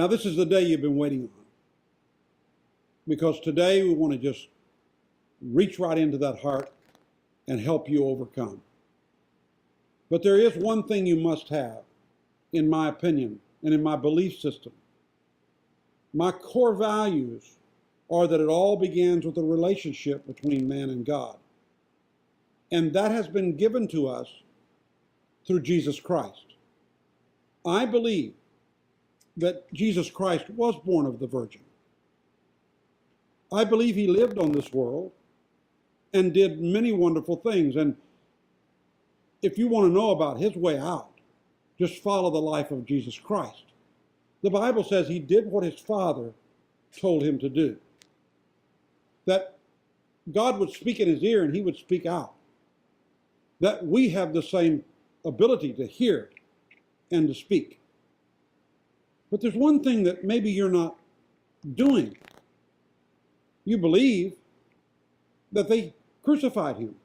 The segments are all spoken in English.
Now, this is the day you've been waiting on, because today we want to just reach right into that heart and help you overcome. But there is one thing you must have, in my opinion, and in my belief system. My core values are that it all begins with a relationship between man and God. And that has been given to us through Jesus Christ. I believe that Jesus Christ was born of the Virgin. I believe he lived on this world and did many wonderful things. And if you want to know about his way out, just follow the life of Jesus Christ. The Bible says he did what his Father told him to do. That God would speak in his ear and he would speak out. That we have the same ability to hear and to speak. But there's one thing that maybe you're not doing. You believe that they crucified him.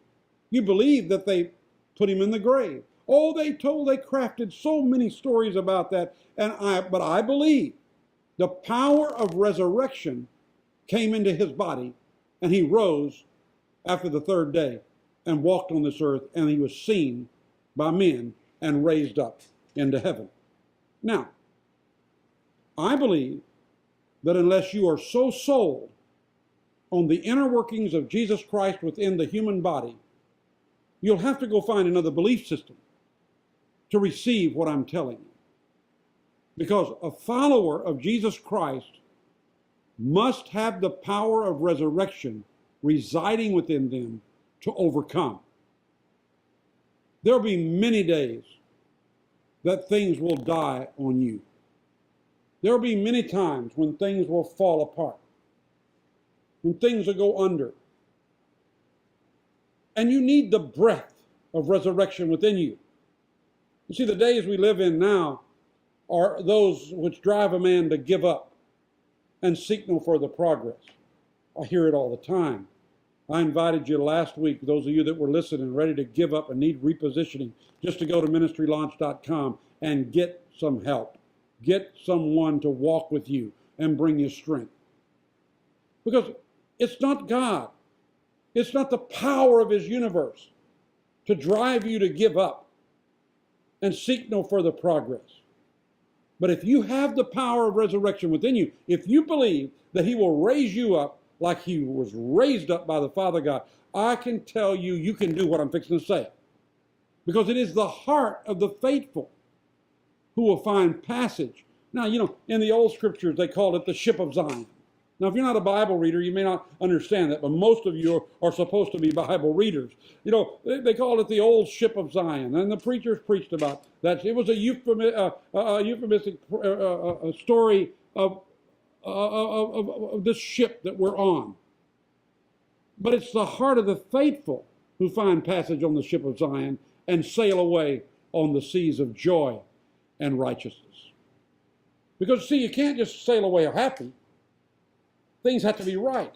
You believe that they put him in the grave. Oh, they crafted so many stories about that. But I believe the power of resurrection came into his body, and he rose after the third day and walked on this earth, and he was seen by men and raised up into heaven. Now, I believe that unless you are so sold on the inner workings of Jesus Christ within the human body, you'll have to go find another belief system to receive what I'm telling you. Because a follower of Jesus Christ must have the power of resurrection residing within them to overcome. There'll be many days that things will die on you. There'll be many times when things will fall apart, when things will go under. And you need the breath of resurrection within you. You see, the days we live in now are those which drive a man to give up and seek no further progress. I hear it all the time. I invited you last week, those of you that were listening, ready to give up and need repositioning, just to go to ministrylaunch.com and get some help. Get someone to walk with you and bring you strength. Because it's not God. It's not the power of his universe to drive you to give up and seek no further progress. But if you have the power of resurrection within you, if you believe that he will raise you up like he was raised up by the Father God, I can tell you, you can do what I'm fixing to say. Because it is the heart of the faithful who will find passage. Now, in the old scriptures, they called it the ship of Zion. Now, if you're not a Bible reader, you may not understand that, but most of you are supposed to be Bible readers. They called it the old ship of Zion, and the preachers preached about that. It was a euphemistic story of this ship that we're on. But it's the heart of the faithful who find passage on the ship of Zion and sail away on the seas of joy and righteousness. Because, see, you can't just sail away happy. Things have to be right.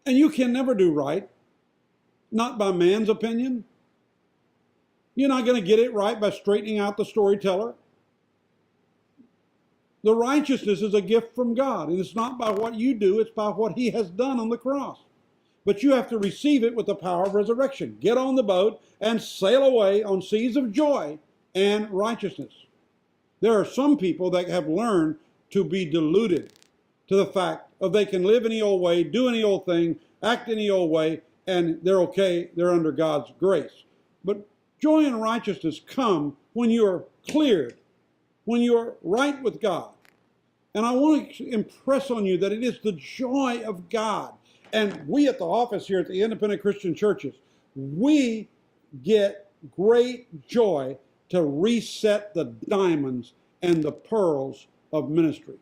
And you can never do right, not by man's opinion. You're not going to get it right by straightening out the storyteller. The righteousness is a gift from God, and it's not by what you do, it's by what he has done on the cross. But you have to receive it with the power of resurrection. Get on the boat and sail away on seas of joy and righteousness. There are some people that have learned to be deluded to the fact of they can live any old way, do any old thing, act any old way, and they're okay, they're under God's grace. But joy and righteousness come when you're cleared, when you're right with God. And I want to impress on you that it is the joy of God. And we at the office here at the Independent Christian Churches, we get great joy to reset the diamonds and the pearls of ministry.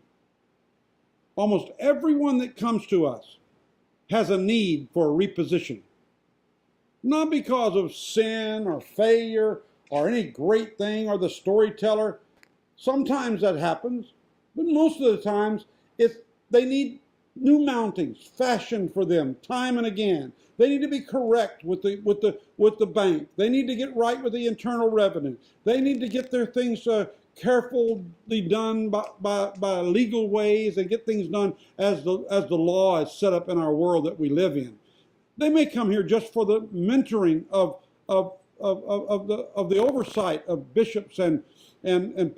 Almost everyone that comes to us has a need for a reposition. Not because of sin or failure or any great thing or the storyteller. Sometimes that happens, but most of the times they need new mountings fashioned for them time and again. They need to be correct with the bank. They need to get right with the internal revenue. They need to get their things carefully done by legal ways and get things done as the law is set up in our world that we live in. They may come here just for the mentoring of the oversight of bishops and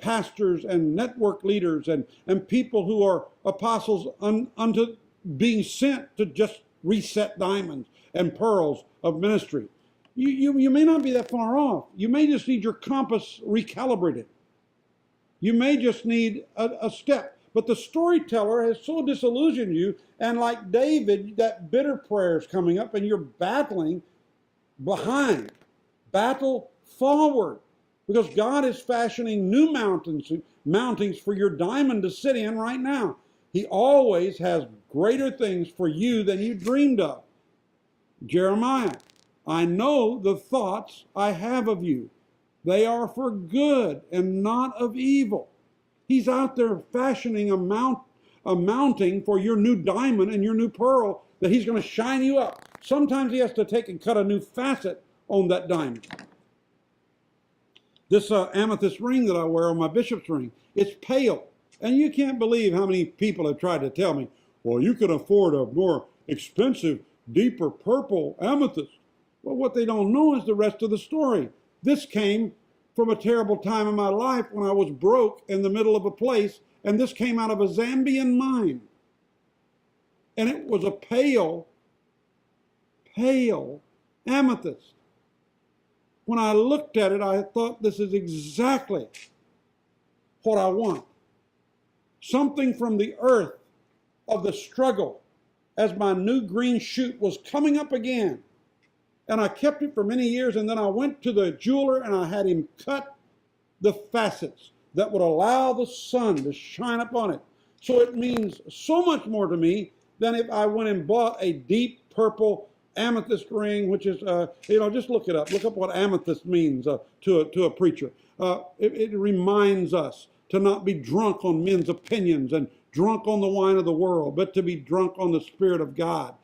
pastors and network leaders and people who are apostles unto being sent to just reset diamonds and pearls of ministry. You may not be that far off. You may just need your compass recalibrated. You may just need a step. But the storyteller has so disillusioned you, and like David, that bitter prayer is coming up, and you're battling behind. Battle forward. Because God is fashioning new mountings for your diamond to sit in right now. He always has greater things for you than you dreamed of. Jeremiah, I know the thoughts I have of you. They are for good and not of evil. He's out there fashioning a mounting for your new diamond and your new pearl that he's going to shine you up. Sometimes he has to take and cut a new facet on that diamond. This amethyst ring that I wear on my bishop's ring, it's pale. And you can't believe how many people have tried to tell me, well, you can afford a more expensive, deeper purple amethyst. Well, what they don't know is the rest of the story. This came from a terrible time in my life when I was broke in the middle of a place, and this came out of a Zambian mine. And it was a pale amethyst. When I looked at it, I thought, this is exactly what I want. Something from the earth of the struggle as my new green shoot was coming up again. And I kept it for many years, and then I went to the jeweler and I had him cut the facets that would allow the sun to shine upon it. So it means so much more to me than if I went and bought a deep purple amethyst ring, which is, just look it up. Look up what amethyst means to a preacher. It reminds us to not be drunk on men's opinions and drunk on the wine of the world, but to be drunk on the Spirit of God.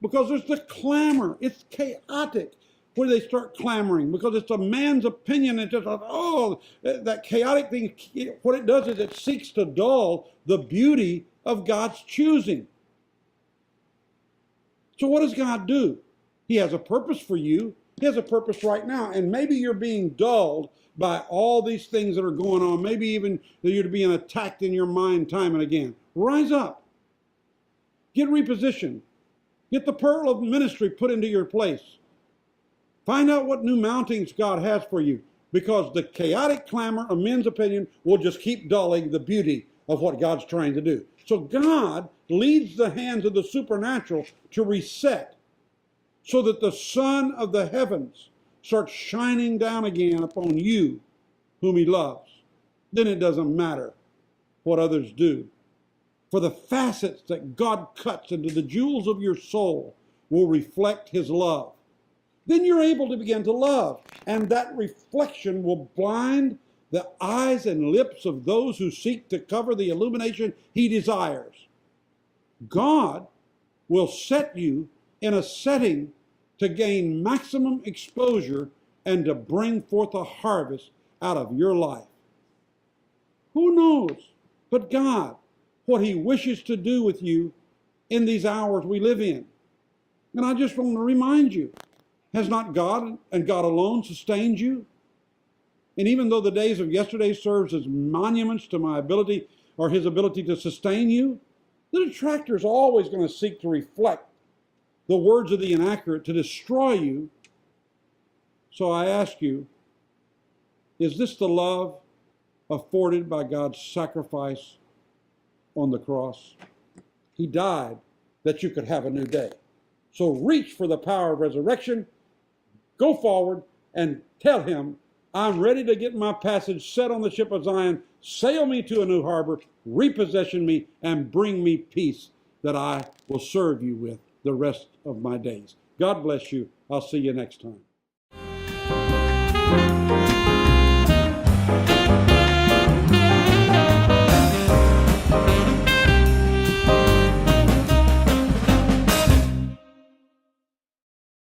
Because there's the clamor. It's chaotic when they start clamoring because it's a man's opinion. It's just, that chaotic thing, what it does is it seeks to dull the beauty of God's choosing. So what does God do? He has a purpose for you. He has a purpose right now. And maybe you're being dulled by all these things that are going on. Maybe even that you're being attacked in your mind time and again. Rise up. Get repositioned. Get the pearl of ministry put into your place. Find out what new mountings God has for you, because the chaotic clamor of men's opinion will just keep dulling the beauty of what God's trying to do. So God leads the hands of the supernatural to reset so that the sun of the heavens starts shining down again upon you whom he loves. Then it doesn't matter what others do. For the facets that God cuts into the jewels of your soul will reflect his love. Then you're able to begin to love, and that reflection will blind the eyes and lips of those who seek to cover the illumination he desires. God will set you in a setting to gain maximum exposure and to bring forth a harvest out of your life. Who knows but God what he wishes to do with you in these hours we live in? And I just want to remind you, has not God and God alone sustained you? And even though the days of yesterday serves as monuments to my ability or his ability to sustain you, the detractor is always going to seek to reflect the words of the inaccurate to destroy you. So I ask you, is this the love afforded by God's sacrifice on the cross? He died that you could have a new day. So reach for the power of resurrection, go forward, and tell him, I'm ready to get my passage set on the ship of Zion, sail me to a new harbor, repossession me, and bring me peace that I will serve you with the rest of my days. God bless you. I'll see you next time.